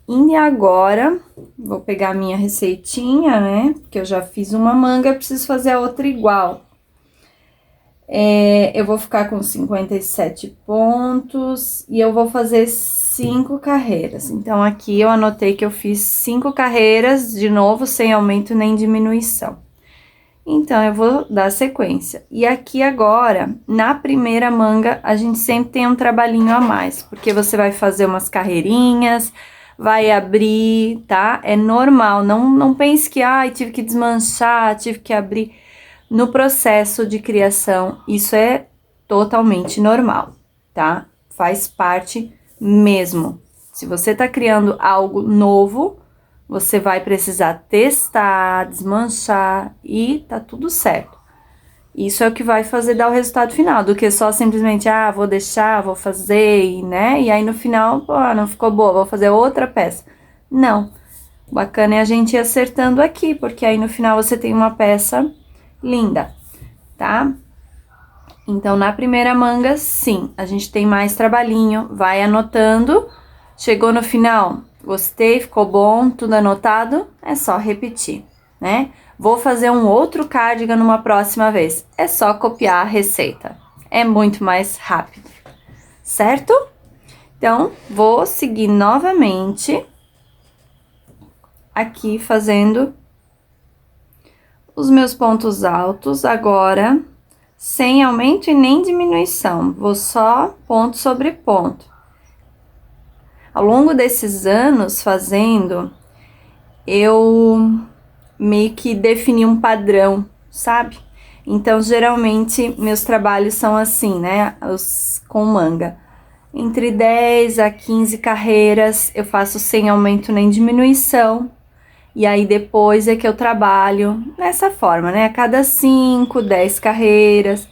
E agora, vou pegar a minha receitinha, né? Porque eu já fiz uma manga, preciso fazer a outra igual. Eu vou ficar com 57 pontos e eu vou fazer 5 carreiras. Então, aqui eu anotei que eu fiz 5 carreiras, de novo, sem aumento nem diminuição. Então, eu vou dar sequência. E aqui agora, na primeira manga, a gente sempre tem um trabalhinho a mais, porque você vai fazer umas carreirinhas, vai abrir, tá? É normal, não pense que, ai, tive que desmanchar, tive que abrir. No processo de criação, isso é totalmente normal, tá? Faz parte mesmo. Se você tá criando algo novo, você vai precisar testar, desmanchar e tá tudo certo. Isso é o que vai fazer dar o resultado final, do que só simplesmente, vou deixar, vou fazer, né? E aí no final, pô, não ficou boa, vou fazer outra peça. Não. O bacana é a gente ir acertando aqui, porque aí no final você tem uma peça linda, tá? Então, na primeira manga, sim, a gente tem mais trabalhinho, vai anotando, chegou no final, gostei, ficou bom, tudo anotado, é só repetir, né? Vou fazer um outro cardigan numa próxima vez, é só copiar a receita, é muito mais rápido, certo? Então, vou seguir novamente aqui fazendo os meus pontos altos, agora sem aumento e nem diminuição, vou só ponto sobre ponto. Ao longo desses anos fazendo, eu meio que defini um padrão, sabe? Então, geralmente, meus trabalhos são assim, né? Com manga. Entre 10 a 15 carreiras, eu faço sem aumento nem diminuição. E aí, depois é que eu trabalho dessa forma, né? A cada 5, 10 carreiras,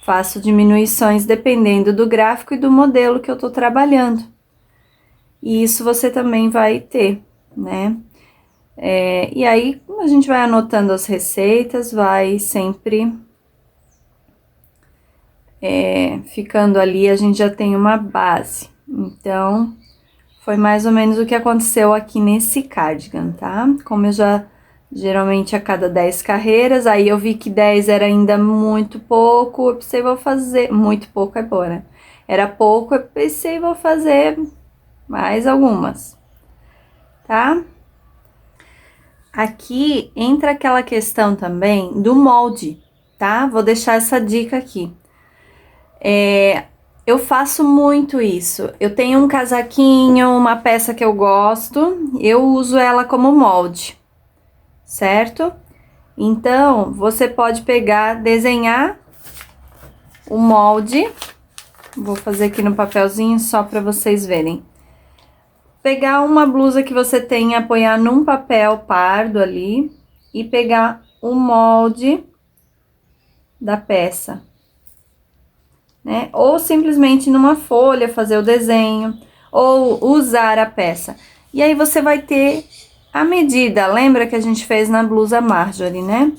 faço diminuições dependendo do gráfico e do modelo que eu tô trabalhando. E isso você também vai ter, né? E aí, a gente vai anotando as receitas, vai sempre ficando ali, a gente já tem uma base. Então, foi mais ou menos o que aconteceu aqui nesse cardigan, tá? Como eu já, geralmente a cada 10 carreiras, aí eu vi que 10 era ainda muito pouco, eu pensei, vou fazer, muito pouco é boa, né? Era pouco, eu pensei, vou fazer mais algumas, tá? Aqui entra aquela questão também do molde, tá? Vou deixar essa dica aqui. Eu faço muito isso. Eu tenho um casaquinho, uma peça que eu gosto, eu uso ela como molde, certo? Então, você pode pegar, desenhar o molde. Vou fazer aqui no papelzinho só para vocês verem. Pegar uma blusa que você tenha, apoiar num papel pardo ali e pegar o molde da peça, né? Ou simplesmente numa folha fazer o desenho, ou usar a peça. E aí você vai ter a medida, lembra que a gente fez na blusa Marjorie, né?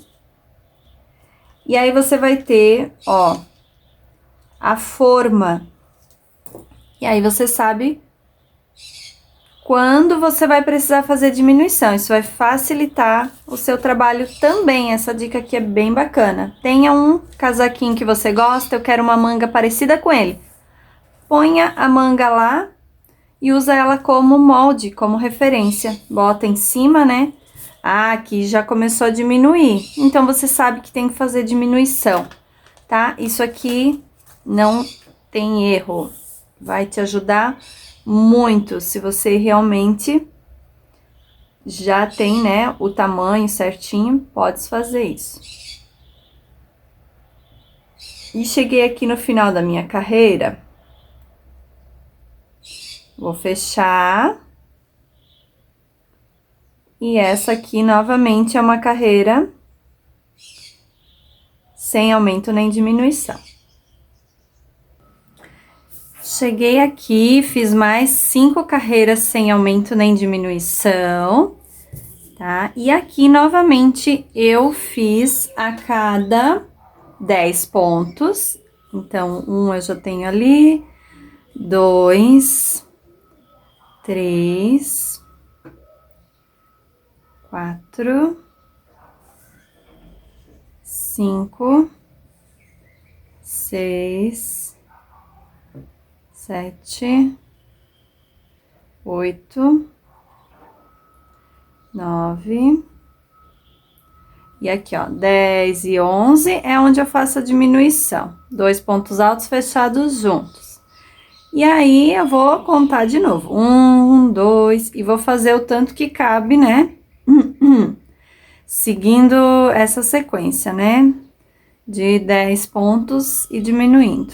E aí você vai ter, ó, a forma. E aí você sabe quando você vai precisar fazer diminuição. Isso vai facilitar o seu trabalho também. Essa dica aqui é bem bacana. Tenha um casaquinho que você gosta, eu quero uma manga parecida com ele. Ponha a manga lá e usa ela como molde, como referência. Bota em cima, né? Ah, aqui já começou a diminuir. Então, você sabe que tem que fazer diminuição, tá? Isso aqui não tem erro. Vai te ajudar muito se você realmente já tem, né, o tamanho certinho, pode fazer isso. E cheguei aqui no final da minha carreira. Vou fechar. E essa aqui, novamente, é uma carreira sem aumento nem diminuição. Cheguei aqui, fiz mais 5 carreiras sem aumento nem diminuição, tá? E aqui, novamente, eu fiz a cada 10 pontos. Então, um eu já tenho ali, 2, 3... 4, 5, 6, 7, 8, 9, e aqui, ó, 10 e 11 é onde eu faço a diminuição. 2 pontos altos fechados juntos. E aí, eu vou contar de novo. 1, 2, e vou fazer o tanto que cabe, né? Seguindo essa sequência, né? De 10 pontos e diminuindo.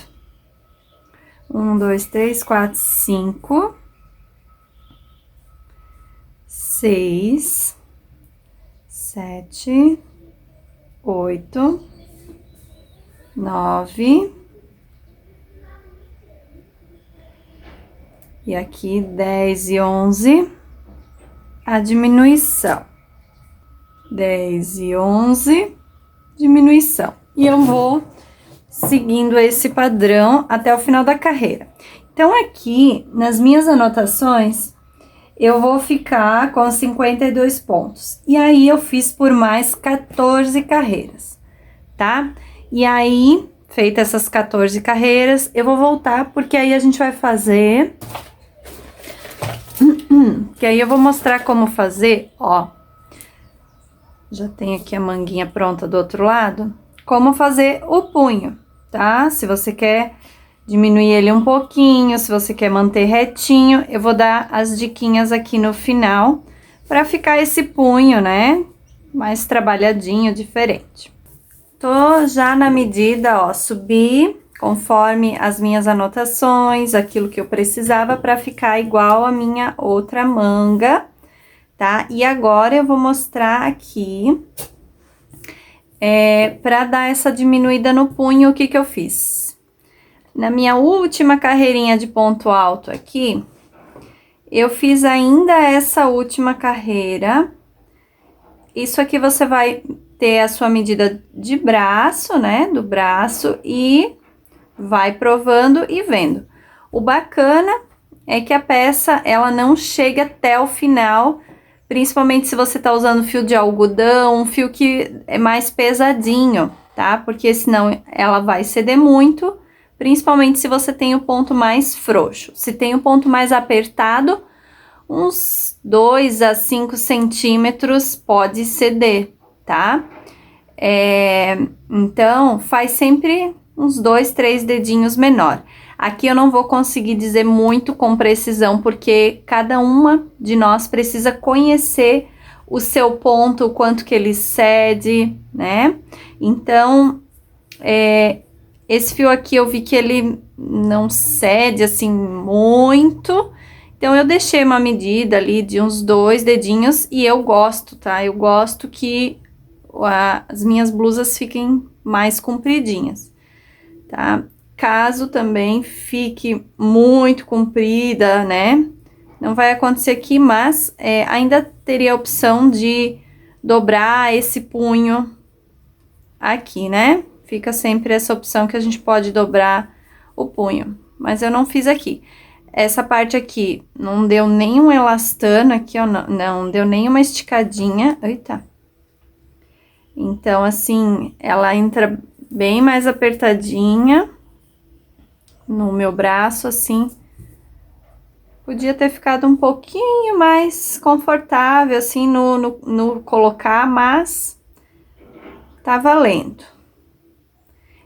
1, 2, 3, 4, 5, 6, 7, 8, 9, e aqui 10 e 11, a diminuição. 10 e 11, diminuição. E eu vou seguindo esse padrão até o final da carreira. Então, aqui, nas minhas anotações, eu vou ficar com 52 pontos. E aí, eu fiz por mais 14 carreiras, tá? E aí, feitas essas 14 carreiras, eu vou voltar, porque aí a gente vai fazer... que aí eu vou mostrar como fazer, ó. Já tem aqui a manguinha pronta do outro lado. Como fazer o punho, tá? Se você quer diminuir ele um pouquinho, se você quer manter retinho, eu vou dar as diquinhas aqui no final, pra ficar esse punho, né? Mais trabalhadinho, diferente. Tô já na medida, ó, subi conforme as minhas anotações, aquilo que eu precisava pra ficar igual a minha outra manga, tá? E agora eu vou mostrar aqui, pra dar essa diminuída no punho, o que que eu fiz. Na minha última carreirinha de ponto alto aqui, eu fiz ainda essa última carreira. Isso aqui você vai ter a sua medida de braço, né? Do braço e vai provando e vendo. O bacana é que a peça, ela não chega até o final, principalmente se você tá usando fio de algodão, um fio que é mais pesadinho, tá? Porque senão ela vai ceder muito, principalmente se você tem o ponto mais frouxo. Se tem o ponto mais apertado, uns 2 a 5 centímetros pode ceder, tá? Então, faz sempre uns 2, 3 dedinhos menor. Aqui eu não vou conseguir dizer muito com precisão, porque cada uma de nós precisa conhecer o seu ponto, o quanto que ele cede, né? Então, esse fio aqui eu vi que ele não cede assim muito, então eu deixei uma medida ali de uns 2 dedinhos e eu gosto, tá? Eu gosto que as minhas blusas fiquem mais compridinhas, tá? Caso também fique muito comprida, né? não vai acontecer aqui, mas ainda teria a opção de dobrar esse punho aqui, né? Fica sempre essa opção que a gente pode dobrar o punho, mas eu não fiz aqui. Essa parte aqui não deu nenhum elastano aqui, ó, não deu nenhuma esticadinha. Eita! Então, assim, ela entra bem mais apertadinha no meu braço, assim. Podia ter ficado um pouquinho mais confortável, assim, no colocar, mas tá valendo.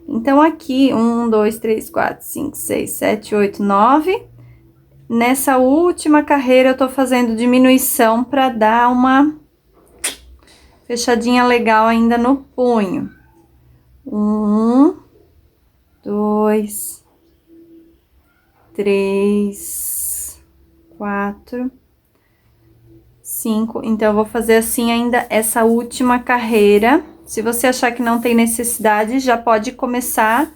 Então, aqui, 1, 2, 3, 4, 5, 6, 7, 8, 9. Nessa última carreira, eu tô fazendo diminuição pra dar uma fechadinha legal ainda no punho. 1, 2, 3, 4, 5. Então, eu vou fazer assim ainda essa última carreira. Se você achar que não tem necessidade, já pode começar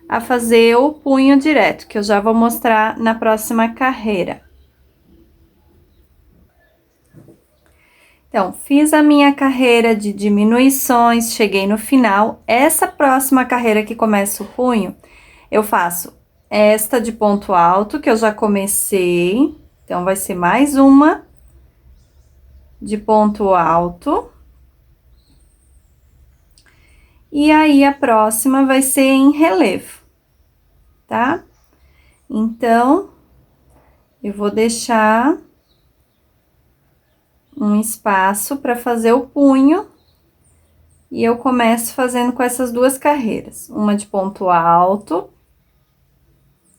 a fazer o punho direto, que eu já vou mostrar na próxima carreira. Então, fiz a minha carreira de diminuições, cheguei no final. Essa próxima carreira que começa o punho, eu faço esta de ponto alto, que eu já comecei. Então, vai ser mais uma de ponto alto. E aí, a próxima vai ser em relevo, tá? Então, eu vou deixar um espaço para fazer o punho. E eu começo fazendo com essas duas carreiras. Uma de ponto alto,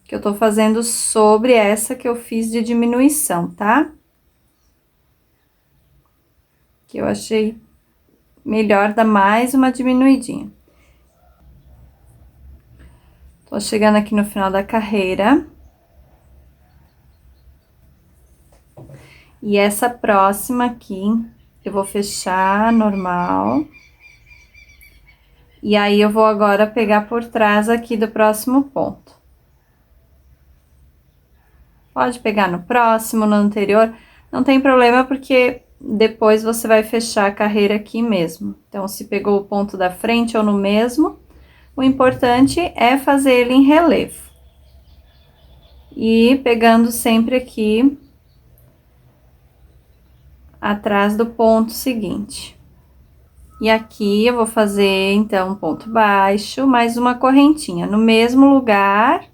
que eu tô fazendo sobre essa que eu fiz de diminuição, tá? Que eu achei melhor dar mais uma diminuidinha. Tô chegando aqui no final da carreira. E essa próxima aqui, eu vou fechar normal. E aí, eu vou agora pegar por trás aqui do próximo ponto. Pode pegar no próximo, no anterior, não tem problema, porque depois você vai fechar a carreira aqui mesmo. Então, se pegou o ponto da frente ou no mesmo, o importante é fazer ele em relevo. E pegando sempre aqui atrás do ponto seguinte. E aqui eu vou fazer, então, um ponto baixo, mais uma correntinha. No mesmo lugar,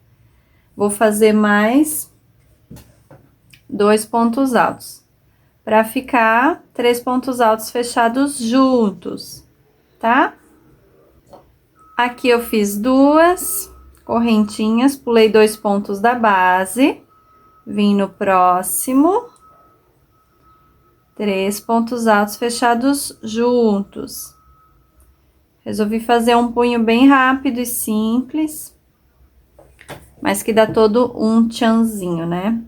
vou fazer mais 2 pontos altos. Pra ficar 3 pontos altos fechados juntos, tá? Aqui eu fiz 2 correntinhas, pulei 2 pontos da base, vim no próximo, 3 pontos altos fechados juntos. Resolvi fazer um punho bem rápido e simples, mas que dá todo um tchanzinho, né?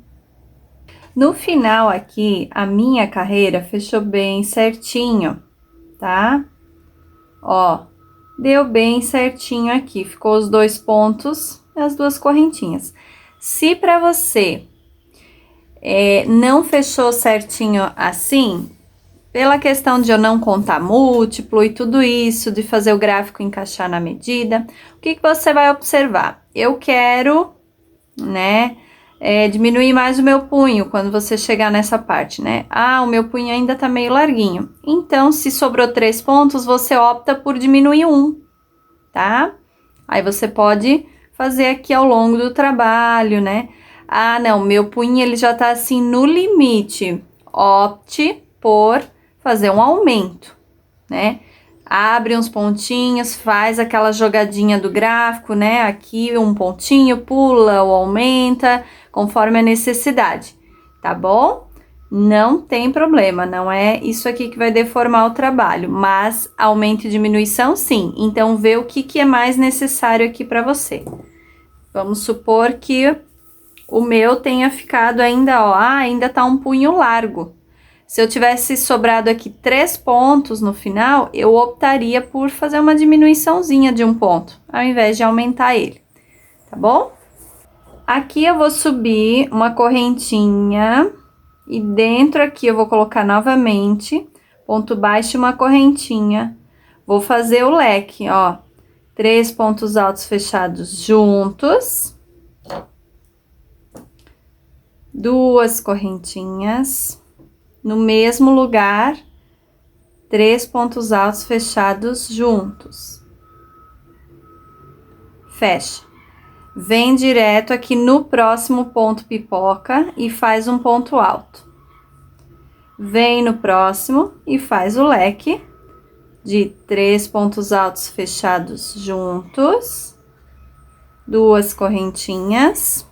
No final aqui, a minha carreira fechou bem certinho, tá? Ó, deu bem certinho aqui, ficou os 2 pontos e as 2 correntinhas. Se pra você não fechou certinho assim, pela questão de eu não contar múltiplo e tudo isso, de fazer o gráfico encaixar na medida, o que você vai observar? Eu quero, né, diminuir mais o meu punho quando você chegar nessa parte, né? Ah, o meu punho ainda tá meio larguinho. Então, se sobrou 3 pontos, você opta por diminuir 1, tá? Aí você pode fazer aqui ao longo do trabalho, né? Ah, não, meu punho ele já tá assim no limite. Opte por fazer um aumento, né? Abre uns pontinhos, faz aquela jogadinha do gráfico, né? Aqui um pontinho, pula ou aumenta, conforme a necessidade, tá bom? Não tem problema, não é isso aqui que vai deformar o trabalho, mas aumento e diminuição sim. Então, vê o que é mais necessário aqui para você. Vamos supor que o meu tenha ficado ainda, ó, ainda tá um punho largo. Se eu tivesse sobrado aqui 3 pontos no final, eu optaria por fazer uma diminuiçãozinha de 1 ponto, ao invés de aumentar ele, tá bom? Aqui eu vou subir uma correntinha E dentro aqui eu vou colocar novamente ponto baixo e uma correntinha. Vou fazer o leque, ó. 3 pontos altos fechados juntos. 2 correntinhas. No mesmo lugar, 3 pontos altos fechados juntos. Fecha. Vem direto aqui no próximo ponto pipoca e faz um ponto alto. Vem no próximo e faz o leque de 3 pontos altos fechados juntos, 2 correntinhas,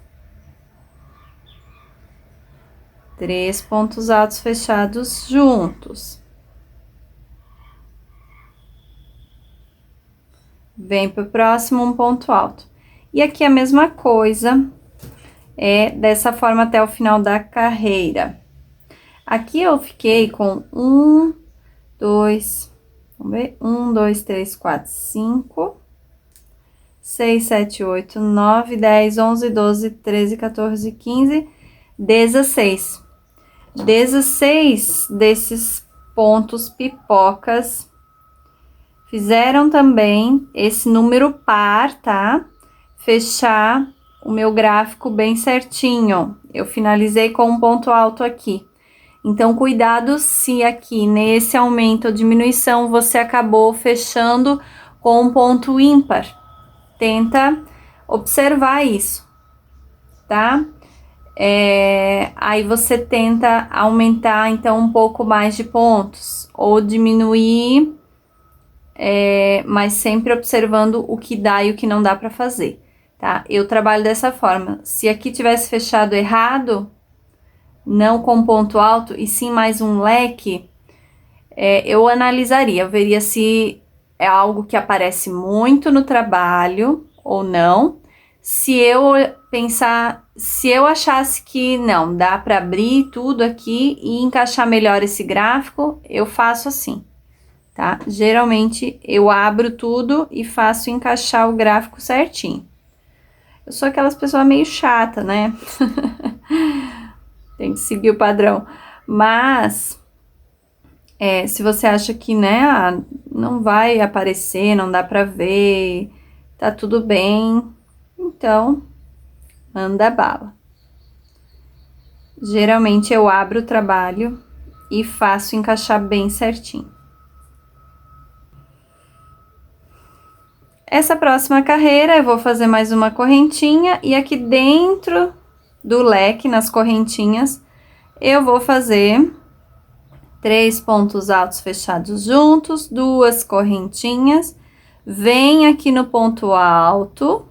3 pontos altos fechados juntos. Vem pro próximo um ponto alto. E aqui a mesma coisa, dessa forma até o final da carreira. Aqui eu fiquei com 1, 2, vamos ver, 1, 2, 3, 4, 5, 6, 7, 8, 9, 10, 11, 12, 13, 14, 15, 16. 16 desses pontos pipocas fizeram também esse número par, tá? Fechar o meu gráfico bem certinho. Eu finalizei com um ponto alto aqui. Então, cuidado se aqui nesse aumento ou diminuição você acabou fechando com um ponto ímpar. Tenta observar isso, tá? Aí você tenta aumentar então um pouco mais de pontos ou diminuir, mas sempre observando o que dá e o que não dá para fazer, tá? Eu trabalho dessa forma. Se aqui tivesse fechado errado, não com ponto alto e sim mais um leque, eu analisaria, eu veria se é algo que aparece muito no trabalho ou não. Se eu achasse que não, dá para abrir tudo aqui e encaixar melhor esse gráfico, eu faço assim, tá? Geralmente eu abro tudo e faço encaixar o gráfico certinho. Eu sou aquelas pessoas meio chata, né? Tem que seguir o padrão. Mas, se você acha que, né, não vai aparecer, não dá pra ver, tá tudo bem, então, manda bala. Geralmente eu abro o trabalho e faço encaixar bem certinho. Essa próxima carreira eu vou fazer mais uma correntinha e aqui dentro do leque, nas correntinhas, eu vou fazer 3 pontos altos fechados juntos, 2 correntinhas, vem aqui no ponto alto,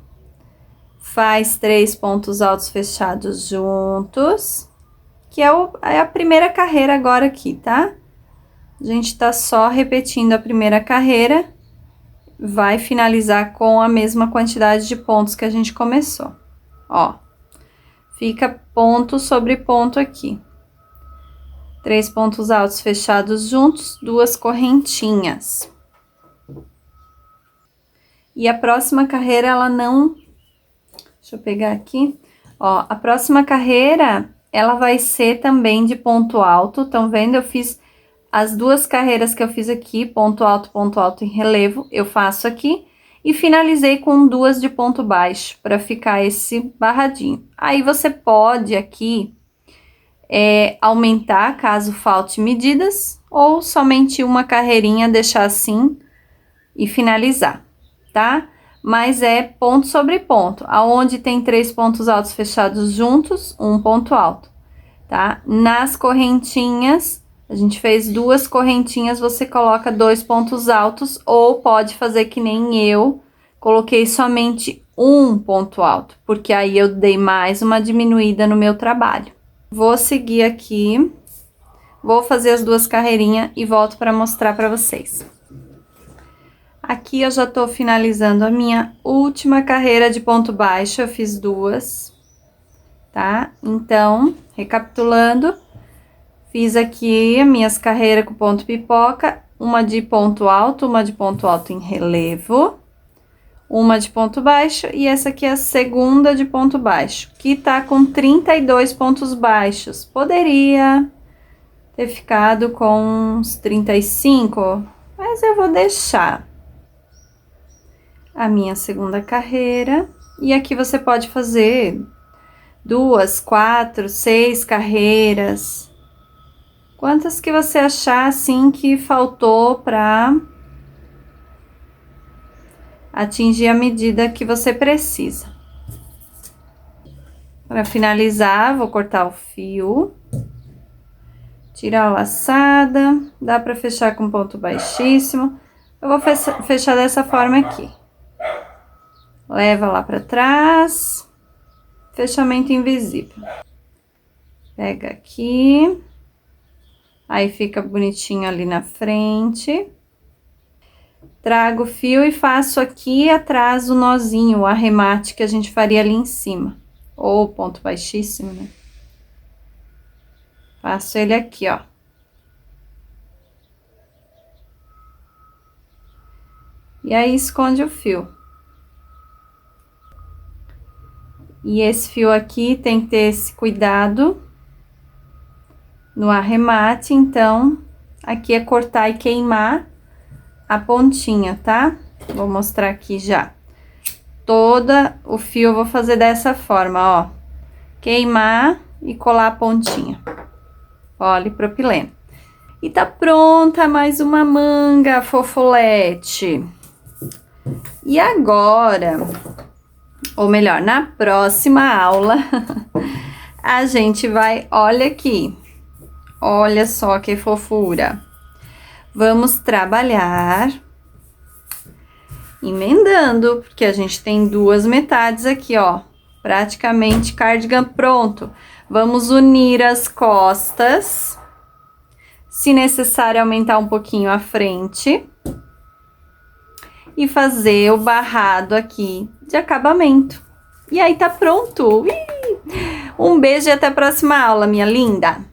faz 3 pontos altos fechados juntos, que é a primeira carreira agora aqui, tá? A gente tá só repetindo a primeira carreira, vai finalizar com a mesma quantidade de pontos que a gente começou, ó. Fica ponto sobre ponto aqui. 3 pontos altos fechados juntos, 2 correntinhas. E a próxima carreira, ela não... Deixa eu pegar aqui. Ó, a próxima carreira, ela vai ser também de ponto alto. Estão vendo? Eu fiz as 2 carreiras que eu fiz aqui, ponto alto em relevo. Eu faço aqui. E finalizei com 2 de ponto baixo, para ficar esse barradinho. Aí, você pode aqui aumentar, caso falte medidas, ou somente uma carreirinha, deixar assim e finalizar, tá? Mas é ponto sobre ponto. Aonde tem 3 pontos altos fechados juntos, um ponto alto, tá? Nas correntinhas, a gente fez 2 correntinhas, você coloca 2 pontos altos, ou pode fazer que nem eu, coloquei somente um ponto alto, porque aí eu dei mais uma diminuída no meu trabalho. Vou seguir aqui, vou fazer as 2 carreirinhas e volto para mostrar para vocês. Aqui eu já tô finalizando a minha última carreira de ponto baixo, eu fiz 2, tá? Então, recapitulando, fiz aqui as minhas carreiras com ponto pipoca, uma de ponto alto em relevo, uma de ponto baixo e essa aqui é a segunda de ponto baixo, que tá com 32 pontos baixos. Poderia ter ficado com uns 35, mas eu vou deixar a minha segunda carreira. E aqui você pode fazer 2, 4, 6 carreiras. Quantas que você achar assim que faltou para atingir a medida que você precisa. Para finalizar, vou cortar o fio, tirar a laçada, dá para fechar com ponto baixíssimo. Eu vou fechar dessa forma aqui. Leva lá para trás, fechamento invisível. Pega aqui, aí fica bonitinho ali na frente. Trago o fio e faço aqui atrás o nozinho, o arremate que a gente faria ali em cima. Ou ponto baixíssimo, né? Faço ele aqui, ó. E aí, esconde o fio. E esse fio aqui tem que ter esse cuidado no arremate, então, aqui é cortar e queimar a pontinha, tá? Vou mostrar aqui já. Toda o fio eu vou fazer dessa forma, ó. Queimar e colar a pontinha. Polipropileno. E tá pronta mais uma manga fofolete. E agora, ou melhor, na próxima aula, a gente vai, olha aqui. Olha só que fofura. Vamos trabalhar emendando, porque a gente tem duas metades aqui, ó. Praticamente cardigan pronto. Vamos unir as costas. Se necessário, aumentar um pouquinho a frente. E fazer o barrado aqui de acabamento. E aí tá pronto. Um beijo e até a próxima aula, minha linda!